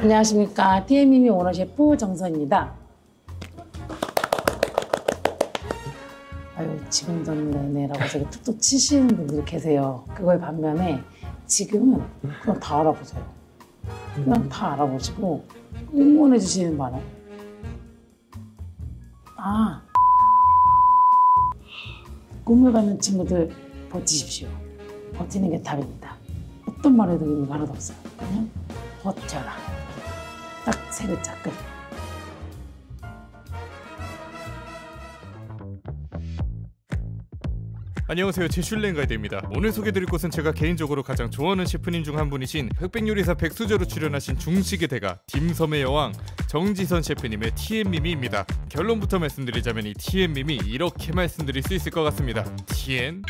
안녕하십니까. TMM이 오너 셰프 정선입니다. 아유, 지금 전 내내라고 저기 툭툭 치시는 분들이 계세요. 그거에 반면에 지금은 그냥 다 알아보세요. 그냥 다 알아보시고 응원해 주시는 바람. 꿈을 갖는 친구들 버티십시오. 버티는 게 답입니다. 어떤 말에도 의미가 하나도 없어요. 그냥 버텨라. 딱 세 글자 끝. 안녕하세요, 제슐랭 가이드입니다. 오늘 소개드릴 곳은 제가 개인적으로 가장 좋아하는 셰프님 중 한 분이신 흑백요리사 백수저로 출연하신 중식의 대가 딤섬의 여왕 정지선 셰프님의 TM미미입니다. 결론부터 말씀드리자면 이 TM미미 이렇게 말씀드릴 수 있을 것 같습니다. TN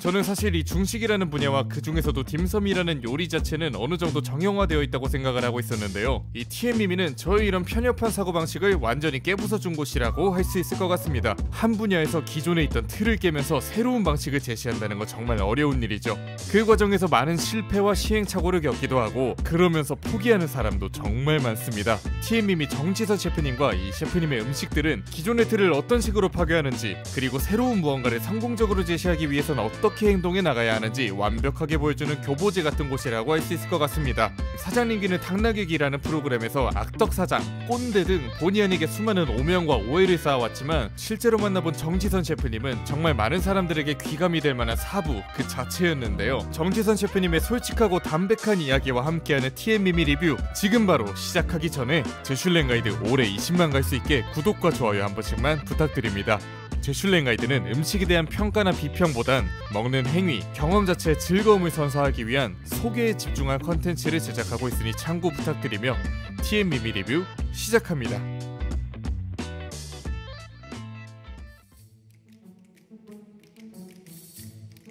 저는 사실 이 중식이라는 분야와 그 중에서도 딤섬이라는 요리 자체는 어느 정도 정형화되어 있다고 생각을 하고 있었는데요. 이 TM미미는 저의 이런 편협한 사고방식을 완전히 깨부숴준 곳이라고 할 수 있을 것 같습니다. 한 분야에서 기존에 있던 틀을 깨면서 새로운 방식을 제시한다는 건 정말 어려운 일이죠. 그 과정에서 많은 실패와 시행착오를 겪기도 하고 그러면서 포기하는 사람도 정말 많습니다. TM미미 정지선 셰프님과 이 셰프님의 음식들은 기존의 틀을 어떤 식으로 파괴하는지, 그리고 새로운 무언가를 성공적으로 제시하기 위해서는 어떻게 행동해 나가야 하는지 완벽하게 보여주는 교보제 같은 곳이라고 할 수 있을 것 같습니다. 사장님기는 당나귀기라는 프로그램에서 악덕사장, 꼰대 등 본의 아니게 수많은 오명과 오해를 쌓아왔지만 실제로 만나본 정지선 셰프님은 정말 많은 사람들에게 귀감이 될 만한 사부 그 자체였는데요. 정지선 셰프님의 솔직하고 담백한 이야기와 함께하는 TM미미 리뷰 지금 바로 시작하기 전에 제슐랭 가이드 올해 20만 갈 수 있게 구독과 좋아요 한 번씩만 부탁드립니다. 제슐랭 가이드는 음식에 대한 평가나 비평보단 먹는 행위, 경험 자체의 즐거움을 선사하기 위한 소개에 집중한 컨텐츠를 제작하고 있으니 참고 부탁드리며 TM미미 리뷰 시작합니다.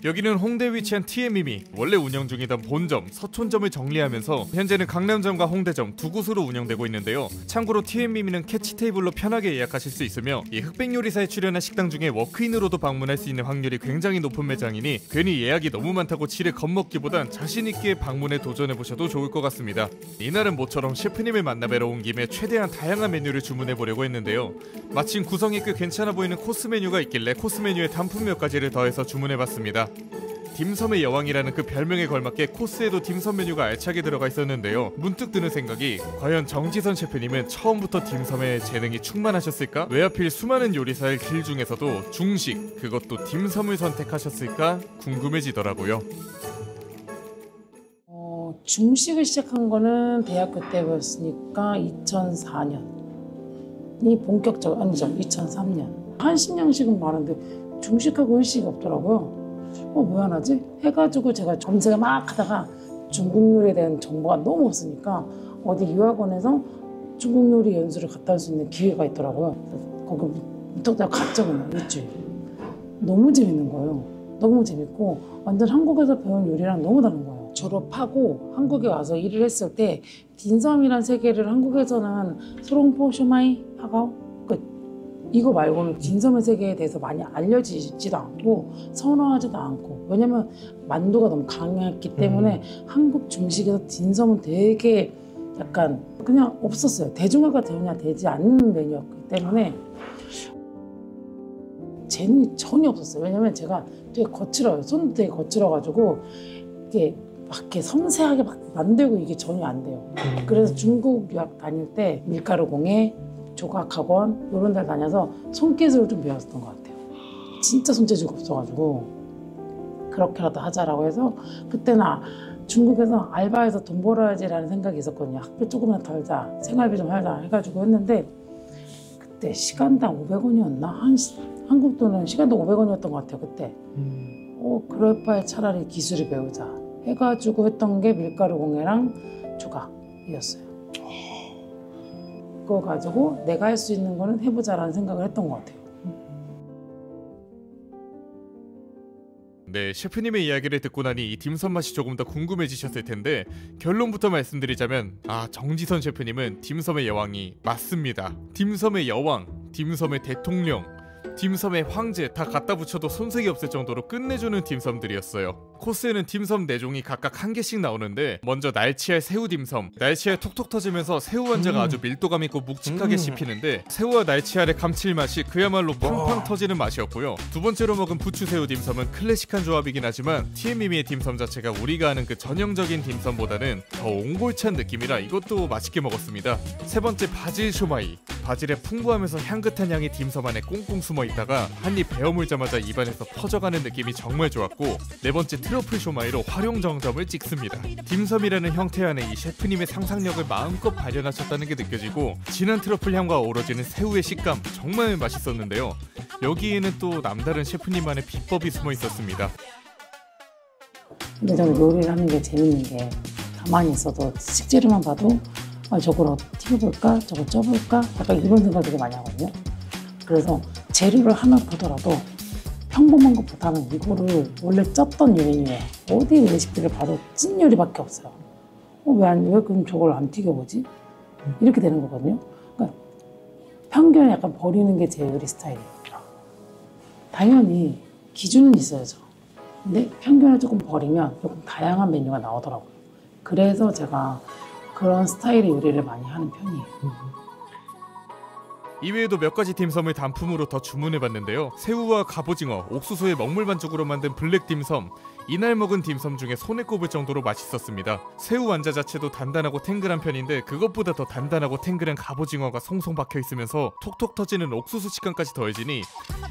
여기는 홍대에 위치한 TM미미, 원래 운영 중이던 본점, 서촌점을 정리하면서 현재는 강남점과 홍대점 두 곳으로 운영되고 있는데요. 참고로 TM미미는 캐치 테이블로 편하게 예약하실 수 있으며 이 흑백요리사에 출연한 식당 중에 워크인으로도 방문할 수 있는 확률이 굉장히 높은 매장이니 괜히 예약이 너무 많다고 지레 겁먹기보단 자신있게 방문에 도전해보셔도 좋을 것 같습니다. 이날은 모처럼 셰프님을 만나뵈러 온 김에 최대한 다양한 메뉴를 주문해보려고 했는데요. 마침 구성이 꽤 괜찮아 보이는 코스 메뉴가 있길래 코스 메뉴에 단품 몇 가지를 더해서 주문해봤습니다. 딤섬의 여왕이라는 그 별명에 걸맞게 코스에도 딤섬 메뉴가 알차게 들어가 있었는데요. 문득 드는 생각이 과연 정지선 셰프님은 처음부터 딤섬에 재능이 충만하셨을까? 왜 하필 수많은 요리사의 길 중에서도 중식, 그것도 딤섬을 선택하셨을까 궁금해지더라고요. 중식을 시작한 거는 대학교 때였으니까 2004년이 본격적으로, 아니죠, 2003년. 한식양식은 많은데 중식하고 일식이 없더라고요. 뭐 하나지? 해가지고 제가 검색을 막 하다가 중국 요리에 대한 정보가 너무 없으니까 어디 유학원에서 중국 요리 연수를 갔다 올 수 있는 기회가 있더라고요. 거기 무턱대고 갔거든요, 일주일. 너무 재밌는 거예요. 너무 재밌고 완전 한국에서 배운 요리랑 너무 다른 거예요. 졸업하고 한국에 와서 일을 했을 때 딤섬이란 세계를 한국에서는 소롱포 쇼마이 하가오 이거 말고는 딤섬의 세계에 대해서 많이 알려지지도 않고 선호하지도 않고, 왜냐면 만두가 너무 강했기 때문에 한국 중식에서 딤섬은 되게 약간 그냥 없었어요. 대중화가 되지 않는 메뉴였기 때문에 재능이 전혀 없었어요. 왜냐면 제가 되게 거칠어요. 손도 되게 거칠어가지고 이게 막 이렇게 섬세하게 막 만들고 이게 전혀 안 돼요. 그래서 중국 유학 다닐 때 밀가루 공예, 조각학원 이런 데 다녀서 손기술을 좀 배웠던 것 같아요. 진짜 손재주가 없어가지고 그렇게라도 하자라고 해서 그때는 중국에서 알바해서 돈 벌어야지라는 생각이 있었거든요. 학비 조금만 덜자, 생활비 좀 하자 해가지고 했는데 그때 시간당 500원이었나? 한국 돈은 시간당 500원이었던 것 같아요, 그때. 그럴 바에 차라리 기술을 배우자 해가지고 했던 게 밀가루 공예랑 조각이었어요. 그거 가지고 내가 할 수 있는 거는 해보자라는 생각을 했던 것 같아요. 네, 셰프님의 이야기를 듣고 나니 이 딤섬 맛이 조금 더 궁금해지셨을 텐데 결론부터 말씀드리자면 정지선 셰프님은 딤섬의 여왕이 맞습니다. 딤섬의 여왕, 딤섬의 대통령, 딤섬의 황제 다 갖다 붙여도 손색이 없을 정도로 끝내주는 딤섬들이었어요. 코스에는 딤섬 4종이 각각 1개씩 나오는데 먼저 날치알 새우 딤섬. 날치알 톡톡 터지면서 새우 완자가 아주 밀도감 있고 묵직하게 씹히는데 새우와 날치알의 감칠맛이 그야말로 팡팡 터지는 맛이었고요. 두 번째로 먹은 부추새우 딤섬은 클래식한 조합이긴 하지만 TM미미의 딤섬 자체가 우리가 아는 그 전형적인 딤섬보다는 더 옹골찬 느낌이라 이것도 맛있게 먹었습니다. 세 번째 바질 쇼마이. 바질의 풍부하면서 향긋한 향이 딤섬 안에 꽁꽁 숨어 있다가 한입 베어 물자마자 입안에서 퍼져가는 느낌이 정말 좋았고, 네 번째 트러플 쇼마이로 활용 정점을 찍습니다. 딤섬이라는 형태 안에 이 셰프님의 상상력을 마음껏 발현하셨다는 게 느껴지고 진한 트러플 향과 어우러지는 새우의 식감 정말 맛있었는데요. 여기에는 또 남다른 셰프님만의 비법이 숨어 있었습니다. 근데 저는 요리를 하는 게 재밌는 게 가만히 있어도 식재료만 봐도 저걸 어떻게 튀겨볼까? 저걸 쪄볼까? 약간 이런 생각을 되게 많이 하거든요. 그래서 재료를 하나 보더라도 평범한 것보다는 이거를 원래 쪘던 요리에 어디 레시피를 봐도 찐 요리밖에 없어요. 왜 그럼 저걸 안 튀겨보지? 이렇게 되는 거거든요. 그러니까 편견을 약간 버리는 게 제 요리 스타일이에요. 당연히 기준은 있어야죠. 근데 편견을 조금 버리면 조금 다양한 메뉴가 나오더라고요. 그래서 제가 그런 스타일의 요리를 많이 하는 편이에요. 이외에도 몇 가지 딤섬을 단품으로 더 주문해봤는데요. 새우와 갑오징어, 옥수수의 먹물 반죽으로 만든 블랙 딤섬. 이날 먹은 딤섬 중에 손에 꼽을 정도로 맛있었습니다. 새우 완자 자체도 단단하고 탱글한 편인데 그것보다 더 단단하고 탱글한 갑오징어가 송송 박혀있으면서 톡톡 터지는 옥수수 식감까지 더해지니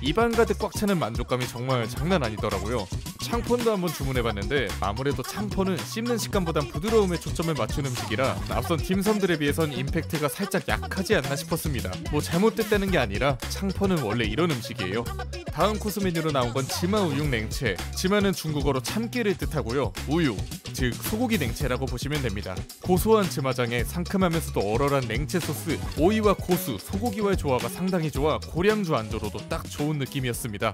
입안 가득 꽉 차는 만족감이 정말 장난 아니더라고요. 창폰도 한번 주문해봤는데 아무래도 창폰은 씹는 식감보단 부드러움에 초점을 맞춘 음식이라 앞선 딤섬들에 비해선 임팩트가 살짝 약하지 않나 싶었습니다. 뭐 잘못됐다는 게 아니라 창폰은 원래 이런 음식이에요. 다음 코스 메뉴로 나온 건 지마 우육 냉채. 지마는 중국어로 참깨를 뜻하고요. 우유, 즉 소고기 냉채라고 보시면 됩니다. 고소한 지마장에 상큼하면서도 얼얼한 냉채 소스, 오이와 고수, 소고기와의 조화가 상당히 좋아 고량주 안주로도 딱 좋은 느낌이었습니다.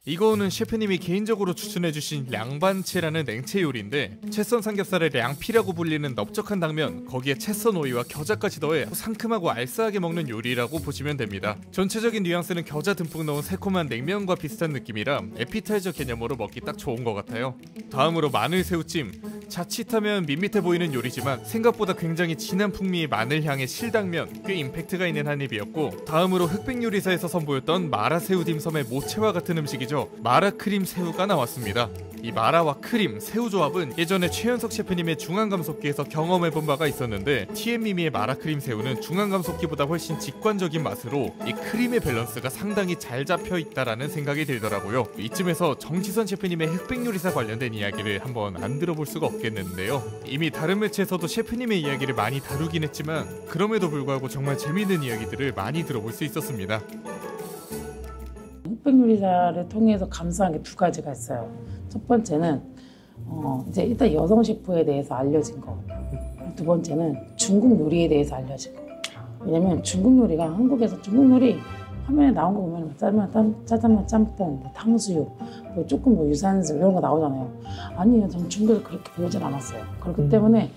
이거는 셰프님이 개인적으로 추천해주신 량반채라는 냉채 요리인데 채썬 삼겹살의 량피라고 불리는 넓적한 당면, 거기에 채썬 오이와 겨자까지 더해 상큼하고 알싸하게 먹는 요리라고 보시면 됩니다. 전체적인 뉘앙스는 겨자 듬뿍 넣은 새콤한 냉면과 비슷한 느낌이라 에피타이저 개념으로 먹기 딱 좋은 것 같아요. 다음으로 마늘 새우찜. 자칫하면 밋밋해 보이는 요리지만 생각보다 굉장히 진한 풍미의 마늘향의 실당면, 꽤 임팩트가 있는 한 입이었고, 다음으로 흑백 요리사에서 선보였던 마라 새우 딤섬의 모체와 같은 음식이죠. 마라 크림 새우가 나왔습니다. 이 마라와 크림, 새우 조합은 예전에 최현석 셰프님의 중앙감속기에서 경험해본 바가 있었는데 TM미미의 마라 크림 새우는 중앙감속기보다 훨씬 직관적인 맛으로 이 크림의 밸런스가 상당히 잘 잡혀있다라는 생각이 들더라고요. 이쯤에서 정지선 셰프님의 흑백 요리사 관련된 이야기를 한번 안 들어볼 수가 없겠는데요. 이미 다른 매체에서도 셰프님의 이야기를 많이 다루긴 했지만 그럼에도 불구하고 정말 재미있는 이야기들을 많이 들어볼 수 있었습니다. 흑백 요리사를 통해서 감수한 게 2가지가 있어요. 첫 번째는 이제 일단 여성 셰프에 대해서 알려진 거. 2번째는 중국 요리에 대해서 알려진 거. 왜냐면 중국 요리가 한국에서 중국 요리 화면에 나온 거 보면 짜장면, 짬뽕, 뭐 탕수육, 뭐 조금 뭐 유산슬 이런 거 나오잖아요. 아니요, 저는 중국에서 그렇게 보진 않았어요. 그렇기 때문에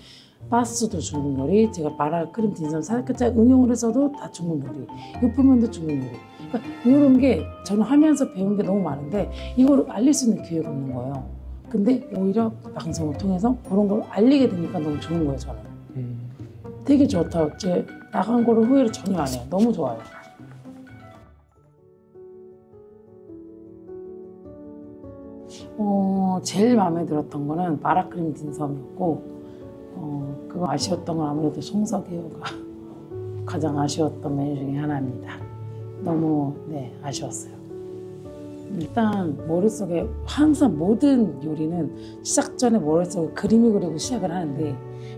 파스도 중국 요리, 제가 마라 크림 딤섬 살짝 응용을 해서도 다 중국 요리, 육포면도 중국 요리. 그러니까 이런 게 저는 하면서 배운 게 너무 많은데 이걸 알릴 수 있는 기회가 없는 거예요. 근데 오히려 방송을 통해서 그런 걸 알리게 되니까 너무 좋은 거예요, 저는. 되게 좋다. 제 나간 거를 후회를 전혀 안 해요. 너무 좋아요. 제일 마음에 들었던 거는 마라 크림 딤섬이었고, 그거 아쉬웠던 건 아무래도 송석이호가 가장 아쉬웠던 메뉴 중에 하나입니다. 너무 아쉬웠어요. 일단 머릿속에 항상 모든 요리는 시작 전에 머릿속에 그림이 그리고 시작을 하는데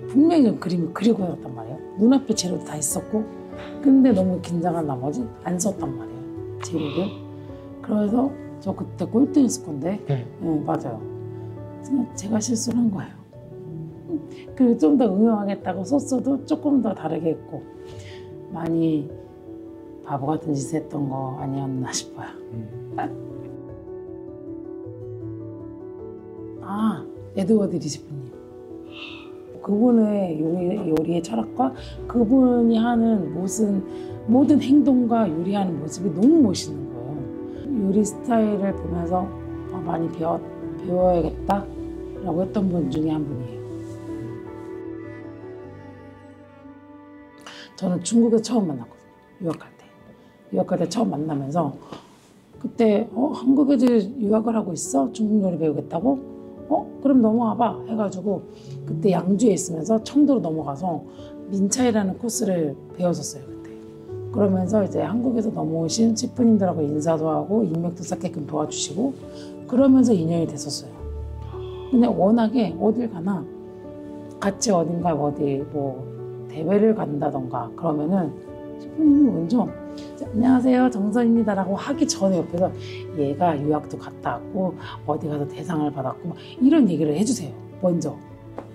분명히 좀 그림이 그리고 해왔단 말이에요. 눈앞에 재료도 다 있었고 근데 너무 긴장한 나머지 안 썼단 말이에요, 재료를. 그래서 저 그때 꼴등했을 건데 네, 맞아요. 그냥 제가 실수를 한 거예요. 그리고 좀 더 응용하겠다고 소스도 조금 더 다르게 했고 많이 바보 같은 짓 했던 거 아니었나 싶어요. 에드워드 리시프님. 그분의 요리의 철학과 그분이 하는 모든 행동과 요리하는 모습이 너무 멋있는 거예요. 요리 스타일을 보면서 많이 배워야겠다 라고 했던 분 중에 한 분이에요. 저는 중국에서 처음 만났거든요. 유학할 때 처음 만나면서 그때 한국에서 유학을 하고 있어? 중국 요리 배우겠다고? 그럼 넘어와봐 해가지고 그때 양주에 있으면서 청도로 넘어가서 민차이라는 코스를 배웠었어요. 그때. 그러면서 이제 한국에서 넘어오신 셰프님들하고 인사도 하고 인맥도 쌓게끔 도와주시고 그러면서 인연이 됐었어요. 근데 워낙에 어딜 가나 같이 어딘가 어디 뭐 대회를 간다던가 그러면은 셰프님이 먼저 안녕하세요 정선입니다라고 하기 전에 옆에서 얘가 유학도 갔다 왔고 어디 가서 대상을 받았고 막 이런 얘기를 해주세요. 먼저.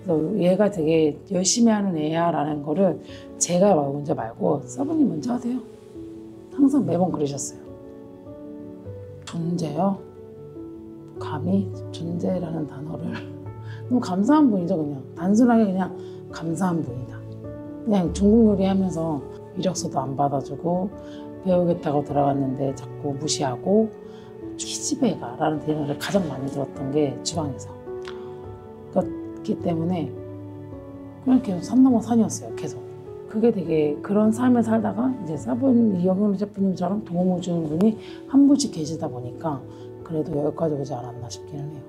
그래서 얘가 되게 열심히 하는 애야 라는 거를 제가 먼저 말고 서브님 먼저 하세요. 항상 매번 그러셨어요. 존재요? 감히 존재라는 단어를 너무 감사한 분이죠. 그냥 단순하게 그냥 감사한 분이다. 그냥 중국 요리 하면서 이력서도 안 받아주고 배우겠다고 들어갔는데 자꾸 무시하고 기집애 가라는 대화를 가장 많이 들었던 게 주방에서. 그렇기 때문에 그냥 계속 산 넘어 산이었어요. 계속. 그게 되게 그런 삶을 살다가 이제 이영임 셰프님처럼 도움을 주는 분이 한 분씩 계시다 보니까 그래도 여기까지 오지 않았나 싶기는 해요.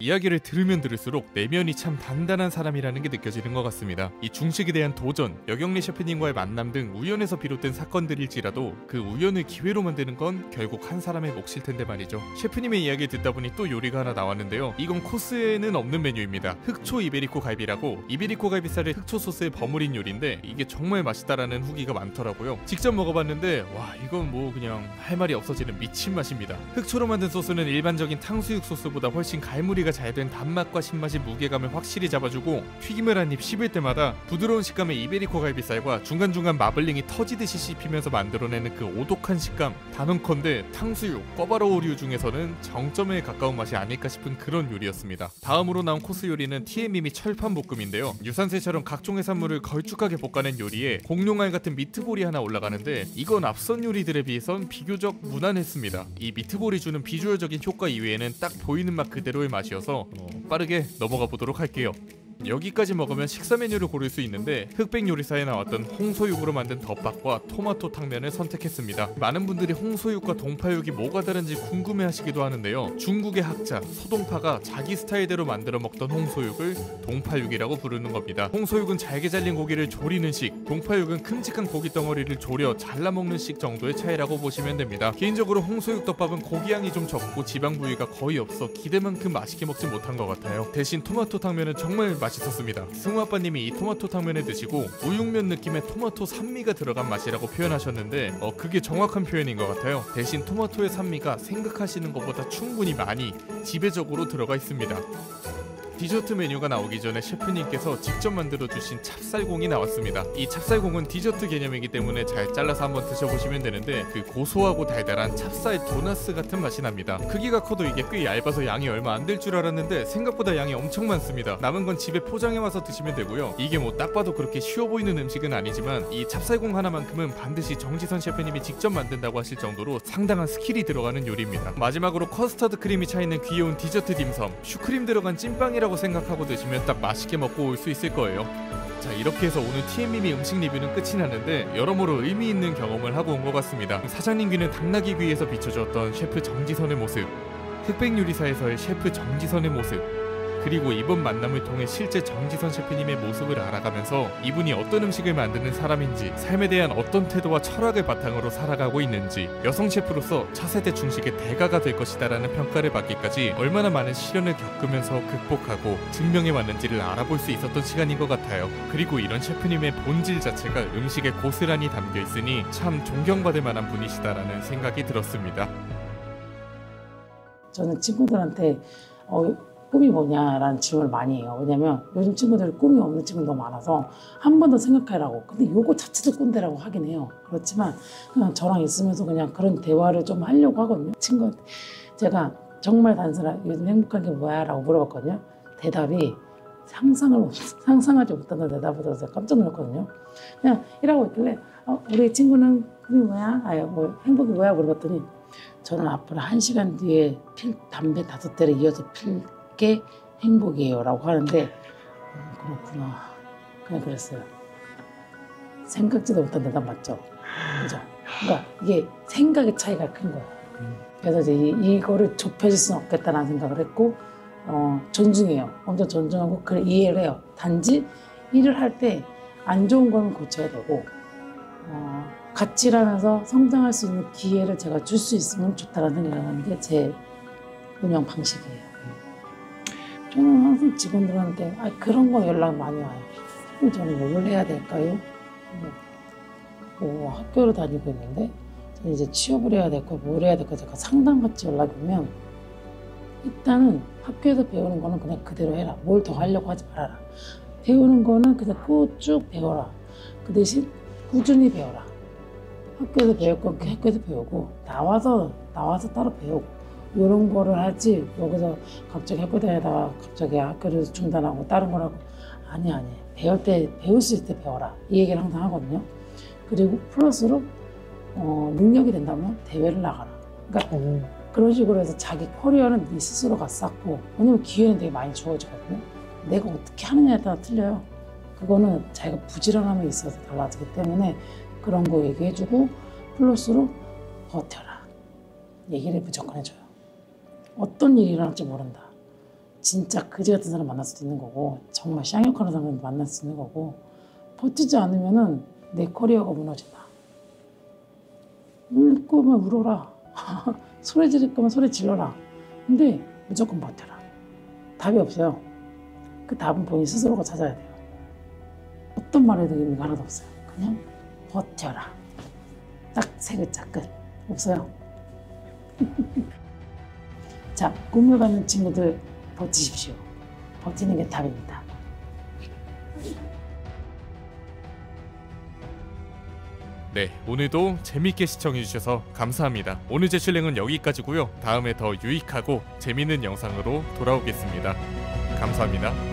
이야기를 들으면 들을수록 내면이 참 단단한 사람이라는 게 느껴지는 것 같습니다. 이 중식에 대한 도전, 여경리 셰프님과의 만남 등 우연에서 비롯된 사건들일지라도 그 우연을 기회로 만드는 건 결국 한 사람의 몫일 텐데 말이죠. 셰프님의 이야기를 듣다 보니 또 요리가 하나 나왔는데요. 이건 코스에는 없는 메뉴입니다. 흑초 이베리코 갈비라고 이베리코 갈비살을 흑초 소스에 버무린 요리인데 이게 정말 맛있다라는 후기가 많더라고요. 직접 먹어봤는데 와 이건 뭐 그냥 할 말이 없어지는 미친 맛입니다. 흑초로 만든 소스는 일반적인 탕수육 소스보다 훨씬 갈무리가 잘 된 단맛과 신맛이 무게감을 확실히 잡아주고 튀김을 한 입 씹을 때마다 부드러운 식감의 이베리코 갈비살과 중간중간 마블링이 터지듯이 씹히면서 만들어내는 그 오독한 식감, 단언컨대 탕수육, 꿔바로우류 중에서는 정점에 가까운 맛이 아닐까 싶은 그런 요리였습니다. 다음으로 나온 코스 요리는 TM미미 철판볶음인데요. 유산세처럼 각종 해산물을 걸쭉하게 볶아낸 요리에 공룡알 같은 미트볼이 하나 올라가는데 이건 앞선 요리들에 비해선 비교적 무난했습니다. 이 미트볼이 주는 비주얼적인 효과 이외에는 딱 보이는 맛 그대로의 맛이어서 빠르게 넘어가 보도록 할게요. 여기까지 먹으면 식사 메뉴를 고를 수 있는데 흑백 요리사에 나왔던 홍소육으로 만든 덮밥과 토마토 탕면을 선택했습니다. 많은 분들이 홍소육과 동파육이 뭐가 다른지 궁금해하시기도 하는데요. 중국의 학자 소동파가 자기 스타일대로 만들어 먹던 홍소육을 동파육이라고 부르는 겁니다. 홍소육은 잘게 잘린 고기를 조리는 식, 동파육은 큼직한 고기 덩어리를 조려 잘라 먹는 식 정도의 차이라고 보시면 됩니다. 개인적으로 홍소육 덮밥은 고기 양이 좀 적고 지방 부위가 거의 없어 기대만큼 맛있게 먹지 못한 것 같아요. 대신 토마토 탕면은 정말 맛있었습니다. 승우아빠님이 이 토마토 탕면을 드시고 우육면 느낌의 토마토 산미가 들어간 맛이라고 표현하셨는데 그게 정확한 표현인 것 같아요. 대신 토마토의 산미가 생각하시는 것보다 충분히 많이 지배적으로 들어가 있습니다. 디저트 메뉴가 나오기 전에 셰프님께서 직접 만들어주신 찹쌀공이 나왔습니다. 이 찹쌀공은 디저트 개념이기 때문에 잘 잘라서 한번 드셔보시면 되는데 그 고소하고 달달한 찹쌀 도나스 같은 맛이 납니다. 크기가 커도 이게 꽤 얇아서 양이 얼마 안 될 줄 알았는데 생각보다 양이 엄청 많습니다. 남은 건 집에 포장해와서 드시면 되고요. 이게 뭐 딱 봐도 그렇게 쉬워 보이는 음식은 아니지만 이 찹쌀공 하나만큼은 반드시 정지선 셰프님이 직접 만든다고 하실 정도로 상당한 스킬이 들어가는 요리입니다. 마지막으로 커스터드 크림이 차있는 귀여운 디저트 딤섬, 슈크림 들어간 찐빵이라고 생각하고 드시면 딱 맛있게 먹고 올 수 있을 거예요. 자, 이렇게 해서 오늘 TM미미 음식 리뷰는 끝이 났는데 여러모로 의미 있는 경험을 하고 온 것 같습니다. 사장님 귀는 당나귀 귀에서 비춰줬던 셰프 정지선의 모습, 흑백 요리사에서의 셰프 정지선의 모습, 그리고 이번 만남을 통해 실제 정지선 셰프님의 모습을 알아가면서 이분이 어떤 음식을 만드는 사람인지, 삶에 대한 어떤 태도와 철학을 바탕으로 살아가고 있는지, 여성 셰프로서 차세대 중식의 대가가 될 것이다라는 평가를 받기까지 얼마나 많은 시련을 겪으면서 극복하고 증명해 왔는지를 알아볼 수 있었던 시간인 것 같아요. 그리고 이런 셰프님의 본질 자체가 음식에 고스란히 담겨 있으니 참 존경받을 만한 분이시다라는 생각이 들었습니다. 저는 친구들한테 꿈이 뭐냐라는 질문을 많이 해요. 왜냐면 요즘 친구들 꿈이 없는 친구들 너무 많아서 한 번 더 생각해라고. 근데 요거 자체도 꼰대라고 하긴 해요. 그렇지만 그냥 저랑 있으면서 그냥 그런 대화를 좀 하려고 하거든요. 친구한테 제가 정말 단순한 요즘 행복한 게 뭐야? 라고 물어봤거든요. 대답이 상상하지 못하는 대답을 들어서 깜짝 놀랐거든요. 그냥 이러고 있길래 우리 친구는 꿈이 뭐야? 뭐 행복이 뭐야? 물어봤더니 저는 앞으로 1시간 뒤에 담배 5대를 이어서 필 게 행복이에요 라고 하는데 그렇구나. 그냥 그랬어요. 생각지도 못한 대답 맞죠? 그죠? 그러니까 이게 생각의 차이가 큰 거예요. 그래서 이제 이거를 좁혀질 수는 없겠다라는 생각을 했고 존중해요. 엄청 존중하고 그걸 이해를 해요. 단지 일을 할 때 안 좋은 거는 고쳐야 되고 같이 일하면서 성장할 수 있는 기회를 제가 줄 수 있으면 좋다라는 생각을 하는 게 제 운영 방식이에요. 저는 항상 직원들한테 그런 거 연락 많이 와요. 그럼 저는 뭘 해야 될까요? 뭐 학교를 다니고 있는데 저는 이제 취업을 해야 될까 뭘 해야 될까 제가 상담같이 연락이 오면 일단은 학교에서 배우는 거는 그냥 그대로 해라. 뭘 더 하려고 하지 말아라. 배우는 거는 그냥 쭉 배워라. 그 대신 꾸준히 배워라. 학교에서 배울 건 학교에서 배우고 나와서 따로 배우고 이런 거를 하지 여기서 갑자기 학교 다니다가 갑자기 학교를 중단하고 다른 거라고 아니 배울 수 있을 때 배워라. 이 얘기를 항상 하거든요. 그리고 플러스로 능력이 된다면 대회를 나가라. 그러니까 그런 식으로 해서 자기 커리어는 네 스스로가 쌓고 왜냐면 기회는 되게 많이 주어지거든요. 내가 어떻게 하느냐에 따라 틀려요. 그거는 자기가 부지런함에 있어서 달라지기 때문에 그런 거 얘기해주고 플러스로 버텨라. 얘기를 무조건 해줘요. 어떤 일이 일어날지 모른다. 진짜 그지 같은 사람 만날 수도 있는 거고 정말 쌍욕하는 사람 만날 수 있는 거고 버티지 않으면은 내 커리어가 무너진다. 울 거면 울어라. 소리 지를 거면 소리 질러라. 근데 무조건 버텨라. 답이 없어요. 그 답은 본인 스스로가 찾아야 돼요. 어떤 말에도 의미가 하나도 없어요. 그냥 버텨라. 딱 3글자 끝. 없어요. 자, 꿈을 갖는 친구들 버티십시오. 버티는 게 답입니다. 네, 오늘도 재밌게 시청해주셔서 감사합니다. 오늘 제 실행은 여기까지고요. 다음에 더 유익하고 재밌는 영상으로 돌아오겠습니다. 감사합니다.